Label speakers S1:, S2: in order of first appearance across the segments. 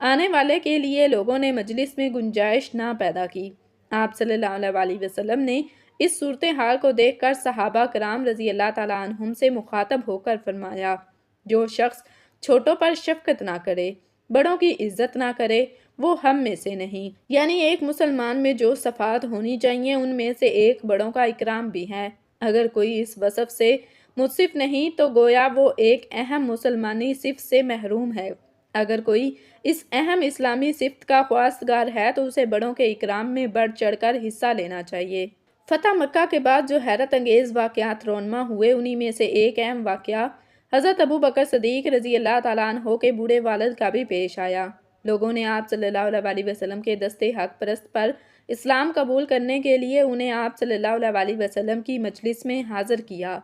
S1: آنے والے کے لیے لوگوں نے مجلس میں گنجائش نہ پیدا کی۔ آپ صلی اللہ علیہ وسلم نے اس صورتحال کو دیکھ کر صحابہ کرام رضی اللہ تعالیٰ عنہم سے مخاطب ہو کر فرمایا، جو شخص چھوٹوں پر شفقت نہ کرے، بڑوں کی عزت نہ کرے، وہ ہم میں سے نہیں۔ یعنی ایک مسلمان میں جو صفات ہونی چاہیے ان میں سے ایک بڑوں کا اکرام بھی ہے۔ اگر کوئی اس وصف سے متصف نہیں تو گویا وہ ایک اہم مسلمانی صفت سے محروم ہے۔ اگر کوئی اس اہم اسلامی صفت کا خواستگار ہے تو اسے بڑوں کے اکرام میں بڑھ چڑھ کر حصہ لینا چاہیے۔ فتح مکہ کے بعد جو حیرت انگیز واقعات رونما ہوئے انہی میں سے ایک اہم واقعہ حضرت ابو بکر صدیق رضی اللہ تعالیٰ عنہ کے بوڑھے والد کا بھی پیش آیا۔ لوگوں نے آپ صلی اللہ علیہ وسلم کے دستے حق پرست پر اسلام قبول کرنے کے لیے انہیں آپ صلی اللہ علیہ وسلم کی مجلس میں حاضر کیا۔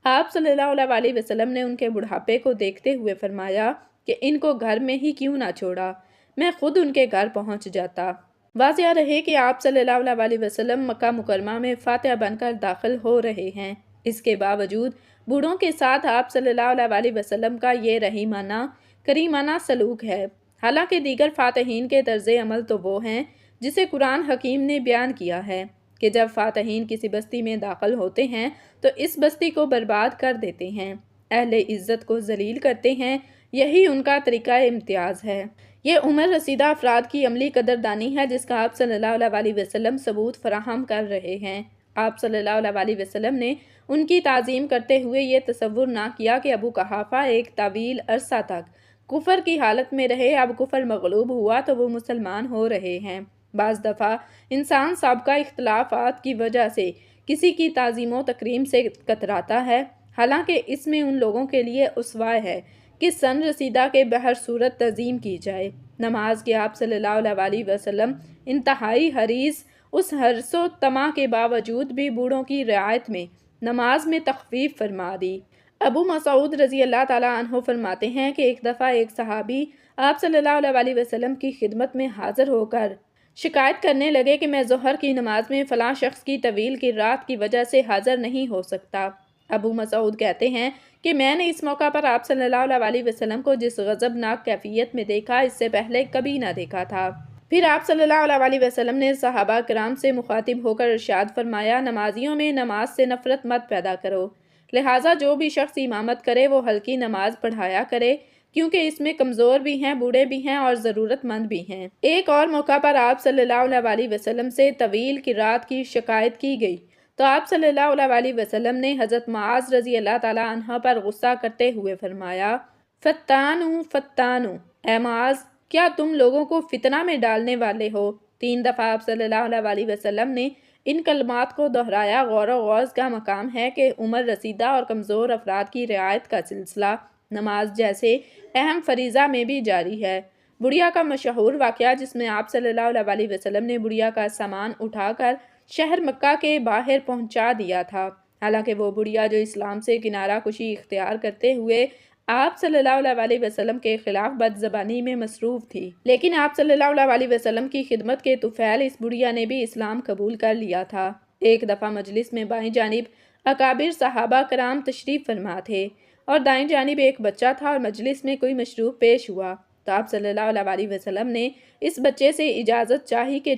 S1: آپ صلی اللہ علیہ وسلم نے ان کے بڑھاپے کو دیکھتے ہوئے فرمایا کہ ان کو گھر میں ہی کیوں نہ چھوڑا، میں خود ان کے گھر پہنچ جاتا۔ واضح رہے کہ آپ صلی اللہ علیہ وسلم مکہ مکرمہ میں فاتح بن کر داخل ہو رہے ہیں۔ اس کے باوجود بوڑھوں کے ساتھ آپ صلی اللہ علیہ وسلم کا یہ رحیمانہ کریمانہ سلوک ہے۔ حالانکہ دیگر فاتحین کے طرز عمل تو وہ ہیں جسے قرآن حکیم نے بیان کیا ہے کہ جب فاتحین کسی بستی میں داخل ہوتے ہیں تو اس بستی کو برباد کر دیتے ہیں، اہل عزت کو ذلیل کرتے ہیں، یہی ان کا طریقہ امتیاز ہے۔ یہ عمر رسیدہ افراد کی عملی قدردانی ہے جس کا آپ صلی اللہ علیہ وسلم ثبوت فراہم کر رہے ہیں۔ آپ صلی اللہ علیہ وسلم نے ان کی تعظیم کرتے ہوئے یہ تصور نہ کیا کہ ابو قحافہ ایک طویل عرصہ تک کفر کی حالت میں رہے، اب کفر مغلوب ہوا تو وہ مسلمان ہو رہے ہیں۔ بعض دفعہ انسان سابقہ اختلافات کی وجہ سے کسی کی تعظیم و تکریم سے کتراتا ہے، حالانکہ اس میں ان لوگوں کے لیے اسوہ ہے کہ سن رسیدہ کے بہر صورت تعظیم کی جائے۔ نماز کے آپ صلی اللہ علیہ وسلم انتہائی حریص، اس حرص و طمع کے باوجود بھی بوڑھوں کی رعایت میں نماز میں تخفیف فرما دی۔ ابو مسعود رضی اللہ تعالیٰ عنہ فرماتے ہیں کہ ایک دفعہ ایک صحابی آپ صلی اللہ علیہ وسلم کی خدمت میں حاضر ہو کر شکایت کرنے لگے کہ میں ظہر کی نماز میں فلاں شخص کی طویل قرات کی وجہ سے حاضر نہیں ہو سکتا۔ ابو مسعود کہتے ہیں کہ میں نے اس موقع پر آپ صلی اللہ علیہ وسلم کو جس غضبناک کیفیت میں دیکھا اس سے پہلے کبھی نہ دیکھا تھا۔ پھر آپ صلی اللہ علیہ وسلم نے صحابہ کرام سے مخاطب ہو کر ارشاد فرمایا، نمازیوں میں نماز سے نفرت مت پیدا کرو، لہٰذا جو بھی شخص امامت کرے وہ ہلکی نماز پڑھایا کرے، کیونکہ اس میں کمزور بھی ہیں، بوڑھے بھی ہیں اور ضرورت مند بھی ہیں۔ ایک اور موقع پر آپ صلی اللہ علیہ وسلم سے طویل قرات کی شکایت کی گئی تو آپ صلی اللہ علیہ وسلم نے حضرت معاذ رضی اللہ تعالیٰ عنہ پر غصہ کرتے ہوئے فرمایا، فتانو فتانو، اے معاذ کیا تم لوگوں کو فتنہ میں ڈالنے والے ہو؟ 3 دفعہ آپ صلی اللہ علیہ وسلم نے ان کلمات کو دہرایا۔ غور و غوض کا مقام ہے کہ عمر رسیدہ اور کمزور افراد کی رعایت کا سلسلہ نماز جیسے اہم فریضہ میں بھی جاری ہے۔ بڑھیا کا مشہور واقعہ جس میں آپ صلی اللہ علیہ وسلم نے بڑھیا کا سامان اٹھا کر شہر مکہ کے باہر پہنچا دیا تھا، حالانکہ وہ بڑھیا جو اسلام سے کنارہ کشی اختیار کرتے ہوئے آپ صلی اللہ علیہ وسلم کے خلاف بد زبانی میں مصروف تھی، لیکن آپ صلی اللہ علیہ وسلم کی خدمت کے طفیل اس بڑھیا نے بھی اسلام قبول کر لیا تھا۔ ایک دفعہ مجلس میں بائیں جانب اکابر صحابہ کرام تشریف فرما تھے اور دائیں جانب ایک بچہ تھا اور مجلس میں کوئی مشروب پیش ہوا تو آپ صلی اللہ علیہ وسلم نے اس بچے سے اجازت چاہی کہ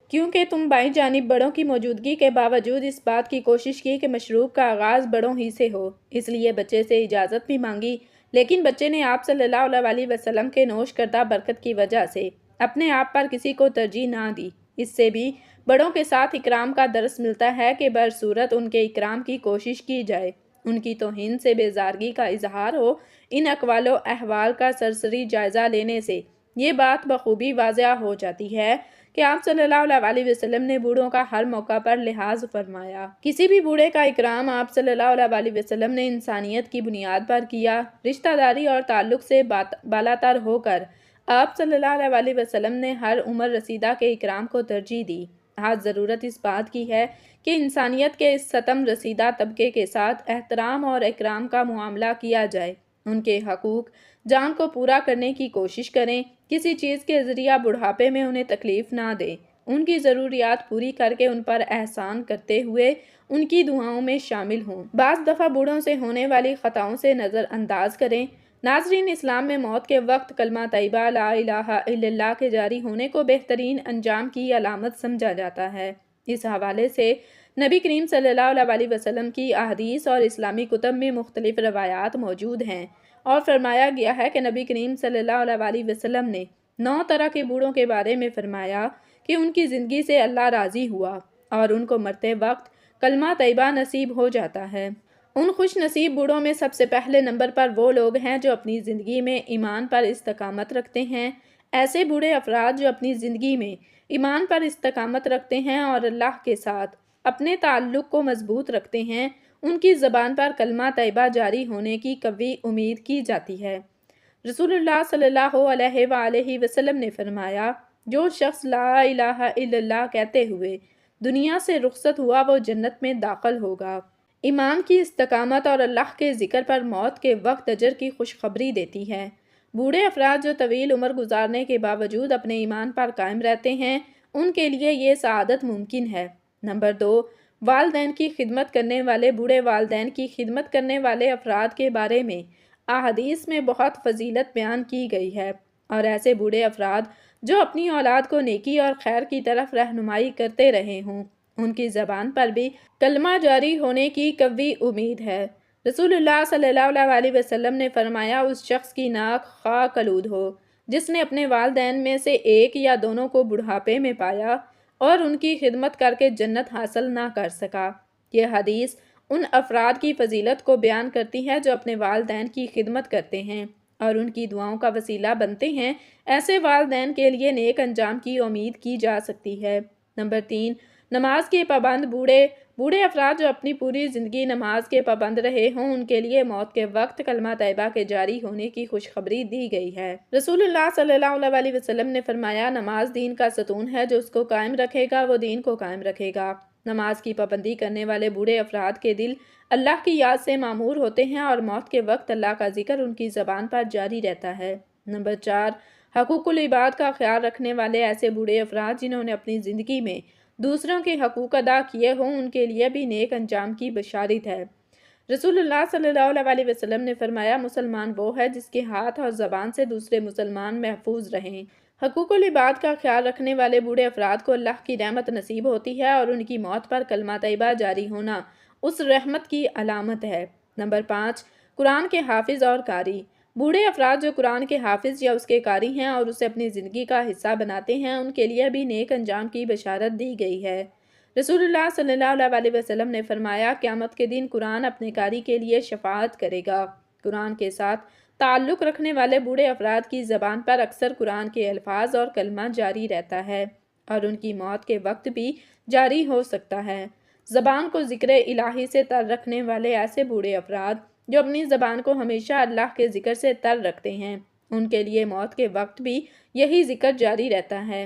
S1: کیونکہ تم بائیں جانب بڑوں کی موجودگی کے باوجود اس بات کی کوشش کی کہ مشروب کا آغاز بڑوں ہی سے ہو، اس لیے بچے سے اجازت بھی مانگی، لیکن بچے نے آپ صلی اللہ علیہ وسلم کے نوش کردہ برکت کی وجہ سے اپنے آپ پر کسی کو ترجیح نہ دی۔ اس سے بھی بڑوں کے ساتھ اکرام کا درس ملتا ہے کہ برصورت ان کے اکرام کی کوشش کی جائے، ان کی توہین سے بیزارگی کا اظہار ہو۔ ان اقوال و احوال کا سرسری جائزہ لینے سے یہ بات بخوبی واضح ہو جاتی ہے کہ آپ صلی اللہ علیہ وسلم نے بوڑھوں کا ہر موقع پر لحاظ فرمایا۔ کسی بھی بوڑھے کا اکرام آپ صلی اللہ علیہ وسلم نے انسانیت کی بنیاد پر کیا۔ رشتہ داری اور تعلق سے بالاتر ہو کر آپ صلی اللہ علیہ وسلم نے ہر عمر رسیدہ کے اکرام کو ترجیح دی۔ آج ضرورت اس بات کی ہے کہ انسانیت کے اس ستم رسیدہ طبقے کے ساتھ احترام اور اکرام کا معاملہ کیا جائے، ان کے حقوق جان کو پورا کرنے کی کوشش کریں، کسی چیز کے ذریعہ بڑھاپے میں انہیں تکلیف نہ دیں، ان کی ضروریات پوری کر کے ان پر احسان کرتے ہوئے ان کی دعاؤں میں شامل ہوں۔ بعض دفعہ بوڑھوں سے ہونے والی خطاؤں سے نظر انداز کریں، ناظرین، اسلام میں موت کے وقت کلمہ طیبہ لا الہ الا اللہ کے جاری ہونے کو بہترین انجام کی علامت سمجھا جاتا ہے۔ اس حوالے سے نبی کریم صلی اللہ علیہ وسلم کی احادیث اور اسلامی کتب میں مختلف روایات موجود ہیں، اور فرمایا گیا ہے کہ نبی کریم صلی اللہ علیہ وسلم نے 9 طرح کے بوڑھوں کے بارے میں فرمایا کہ ان کی زندگی سے اللہ راضی ہوا اور ان کو مرتے وقت کلمہ طیبہ نصیب ہو جاتا ہے۔ ان خوش نصیب بوڑھوں میں سب سے پہلے نمبر پر وہ لوگ ہیں جو اپنی زندگی میں ایمان پر استقامت رکھتے ہیں۔ ایسے بوڑھے افراد جو اپنی زندگی میں ایمان پر استقامت رکھتے ہیں اور اللہ کے ساتھ اپنے تعلق کو مضبوط رکھتے ہیں، ان کی زبان پر کلمہ طیبہ جاری ہونے کی قوی امید کی جاتی ہے۔ رسول اللہ صلی اللہ علیہ وآلہ وسلم نے فرمایا، جو شخص لا الہ الا اللہ کہتے ہوئے دنیا سے رخصت ہوا وہ جنت میں داخل ہوگا۔ ایمان کی استقامت اور اللہ کے ذکر پر موت کے وقت اجر کی خوشخبری دیتی ہے۔ بوڑھے افراد جو طویل عمر گزارنے کے باوجود اپنے ایمان پر قائم رہتے ہیں، ان کے لیے یہ سعادت ممکن ہے۔ نمبر 2، والدین کی خدمت کرنے والے بوڑھے والدین کی خدمت کرنے والے افراد کے بارے میں احادیث میں بہت فضیلت بیان کی گئی ہے، اور ایسے بوڑھے افراد جو اپنی اولاد کو نیکی اور خیر کی طرف رہنمائی کرتے رہے ہوں، ان کی زبان پر بھی کلمہ جاری ہونے کی قوی امید ہے۔ رسول اللہ صلی اللہ علیہ وسلم نے فرمایا، اس شخص کی ناک خاک آلود ہو جس نے اپنے والدین میں سے ایک یا دونوں کو بڑھاپے میں پایا اور ان کی خدمت کر کے جنت حاصل نہ کر سکا۔ یہ حدیث ان افراد کی فضیلت کو بیان کرتی ہے جو اپنے والدین کی خدمت کرتے ہیں اور ان کی دعاؤں کا وسیلہ بنتے ہیں۔ ایسے والدین کے لیے نیک انجام کی امید کی جا سکتی ہے۔ نمبر 3، نماز کے پابند بوڑھے افراد جو اپنی پوری زندگی نماز کے پابند رہے ہوں، ان کے لیے موت کے وقت کلمہ طیبہ کے جاری ہونے کی خوشخبری دی گئی ہے۔ رسول اللہ صلی اللہ علیہ وسلم نے فرمایا، نماز دین کا ستون ہے، جو اس کو قائم رکھے گا وہ دین کو قائم رکھے گا۔ نماز کی پابندی کرنے والے بوڑھے افراد کے دل اللہ کی یاد سے معمور ہوتے ہیں اور موت کے وقت اللہ کا ذکر ان کی زبان پر جاری رہتا ہے۔ نمبر 4، حقوق العباد کا خیال رکھنے والے ایسے بوڑھے افراد جنہوں نے اپنی زندگی میں دوسروں کے حقوق ادا کیے ہوں، ان کے لیے بھی نیک انجام کی بشارت ہے۔ رسول اللہ صلی اللہ علیہ وسلم نے فرمایا، مسلمان وہ ہے جس کے ہاتھ اور زبان سے دوسرے مسلمان محفوظ رہیں۔ حقوق العباد کا خیال رکھنے والے بوڑھے افراد کو اللہ کی رحمت نصیب ہوتی ہے اور ان کی موت پر کلمہ طیبہ جاری ہونا اس رحمت کی علامت ہے۔ نمبر 5، قرآن کے حافظ اور قاری۔ بوڑھے افراد جو قرآن کے حافظ یا اس کے قاری ہیں اور اسے اپنی زندگی کا حصہ بناتے ہیں، ان کے لیے بھی نیک انجام کی بشارت دی گئی ہے۔ رسول اللہ صلی اللہ علیہ وسلم نے فرمایا، قیامت کے دن قرآن اپنے قاری کے لیے شفاعت کرے گا۔ قرآن کے ساتھ تعلق رکھنے والے بوڑھے افراد کی زبان پر اکثر قرآن کے الفاظ اور کلمہ جاری رہتا ہے اور ان کی موت کے وقت بھی جاری ہو سکتا ہے۔ زبان کو ذکر الہی سے تر رکھنے والے ایسے بوڑھے افراد جو اپنی زبان کو ہمیشہ اللہ کے ذکر سے تر رکھتے ہیں، ان کے لیے موت کے وقت بھی یہی ذکر جاری رہتا ہے۔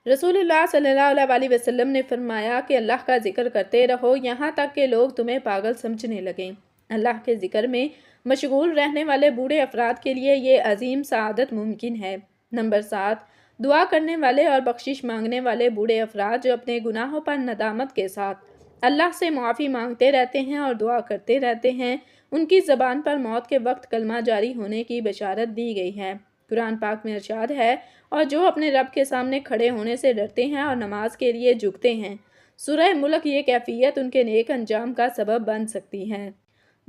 S1: رسول اللہ صلی اللہ علیہ وسلم نے فرمایا کہ اللہ کا ذکر کرتے رہو یہاں تک کہ لوگ تمہیں پاگل سمجھنے لگیں۔ اللہ کے ذکر میں مشغول رہنے والے بوڑھے افراد کے لیے یہ عظیم سعادت ممکن ہے۔ نمبر 7، دعا کرنے والے اور بخشش مانگنے والے بوڑھے افراد جو اپنے گناہوں پر ندامت کے ساتھ اللہ سے معافی مانگتے رہتے ہیں اور دعا کرتے رہتے ہیں، ان کی زبان پر موت کے وقت کلمہ جاری ہونے کی بشارت دی گئی ہے۔ قرآن پاک میں ارشاد ہے، اور جو اپنے رب کے سامنے کھڑے ہونے سے ڈرتے ہیں اور نماز کے لیے جھکتے ہیں۔ سورہ ملک یہ کیفیت ان کے نیک انجام کا سبب بن سکتی ہے۔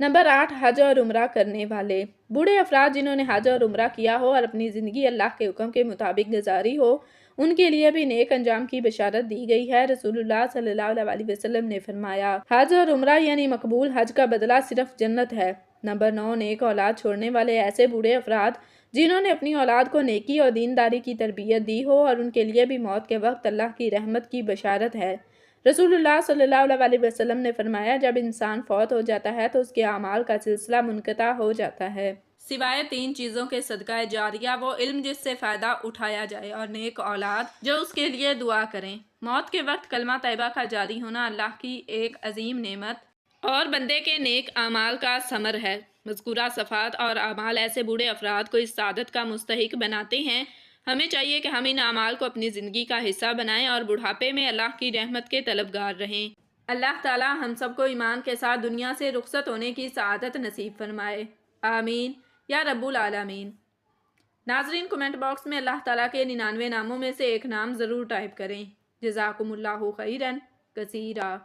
S1: نمبر 8، حج اور عمرہ کرنے والے بوڑھے افراد جنہوں نے حج اور عمرہ کیا ہو اور اپنی زندگی اللہ کے حکم کے مطابق گزاری ہو، ان کے لیے بھی نیک انجام کی بشارت دی گئی ہے۔ رسول اللہ صلی اللہ علیہ وسلم نے فرمایا، حج اور عمرہ یعنی مقبول حج کا بدلہ صرف جنت ہے۔ نمبر 9، نیک اولاد چھوڑنے والے ایسے بوڑھے افراد جنہوں نے اپنی اولاد کو نیکی اور دینداری کی تربیت دی ہو اور ان کے لیے بھی موت کے وقت اللہ کی رحمت کی بشارت ہے۔ رسول اللہ صلی اللہ علیہ وسلم نے فرمایا، جب انسان فوت ہو جاتا ہے تو اس کے اعمال کا سلسلہ منقطع ہو جاتا ہے، سوائے 3 چیزوں کے صدقہ جاریہ، وہ علم جس سے فائدہ اٹھایا جائے، اور نیک اولاد جو اس کے لیے دعا کریں۔ موت کے وقت کلمہ طیبہ کا جاری ہونا اللہ کی ایک عظیم نعمت اور بندے کے نیک اعمال کا ثمر ہے۔ مذکورہ صفات اور اعمال ایسے بوڑھے افراد کو اس سعادت کا مستحق بناتے ہیں۔ ہمیں چاہیے کہ ہم ان اعمال کو اپنی زندگی کا حصہ بنائیں اور بڑھاپے میں اللہ کی رحمت کے طلبگار رہیں۔ اللہ تعالی ہم سب کو ایمان کے ساتھ دنیا سے رخصت ہونے کی سعادت نصیب فرمائے۔ آمین۔ یا رب العالمین۔ ناظرین کمنٹ باکس میں اللہ تعالیٰ کے 99 ناموں میں سے ایک نام ضرور ٹائپ کریں۔ جزاکم اللہ خیرن کثیرا۔